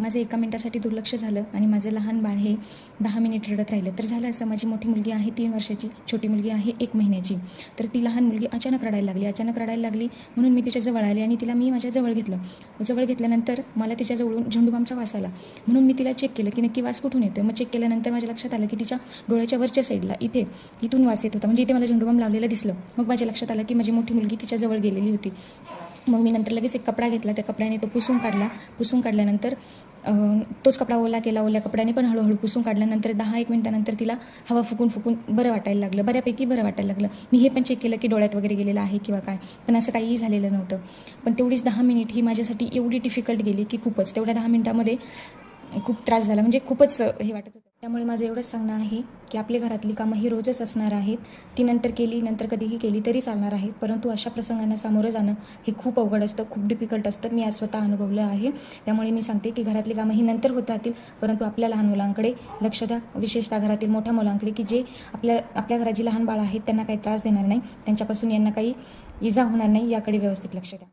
माझं एका मिनिटासाठी दुर्लक्ष झालं आणि माझं लहान बाळ हे 10 मिनिट रडत राहिलं. तर झालं असं, माझी मोठी मुलगी आहे 3 वर्षाची, छोटी मुलगी आहे 1 महिन्याची. तर ती लहान मुलगी अचानक रडायला लागली म्हणून मी तिच्या जवळ आले आणि तिला मी माझ्या जवळ घेतल्यानंतर मला तिच्याजवळून झेंडूबामचा वास आला. म्हणून मी तिला चेक केलं की नक्की वास कुठून येतोय. मग चेक केल्यानंतर माझ्या लक्षात आलं की तिच्या डोळ्याच्या वरच्या साईडला इथून वास येत होता. म्हणजे इथे मला झेंडूबाम लावलेलं दिसलं. मग माझ्या लक्षात आलं की माझी मोठी मुलगी तिच्या जवळ गेलेली होती. मग मी नंतर लगेच एक कपडा घेतला, त्या कपड्याने तो पुसून काढल्यानंतर तोच कपडा ओल्या कपड्याने पण हळूहळू पुसून काढल्यानंतर 10-1 मिनिटानंतर तिला हवा फुकून बरं वाटायला लागलं, बऱ्यापैकी बरं वाटायला लागलं. मी हे पण चेक केलं की डोळ्यात वगैरे गेलेलं आहे किंवा काय, पण असं काहीही झालेलं नव्हतं. पण तेवढीच 10 मिनिट ही माझ्यासाठी एवढी डिफिकल्ट गेली की खूपच. तेवढ्या 10 मिनिटामध्ये खूप त्रास झाला, म्हणजे खूपच हे वाटत होतं. त्यामुळे माझं एवढंच सांगणं आहे की आपली घरातली कामं ही रोजच असणार आहेत. ती नंतर कधीही केली तरी चालणार आहेत, परंतु अशा प्रसंगांना सामोरं जाणं हे खूप अवघड असतं, खूप डिफिकल्ट असतं. मी आज स्वतः अनुभवलं आहे. त्यामुळे मी सांगते की घरातली कामं ही नंतर होत राहतील, परंतु आपल्या लहान मुलांकडे लक्ष द्या, विशेषतः घरातील मोठ्या मुलांकडे, की जे आपल्या घरात जी लहान बाळं आहेत त्यांना काही त्रास देणार नाही, त्यांच्यापासून यांना काही इजा होणार नाही, याकडे व्यवस्थित लक्ष द्या.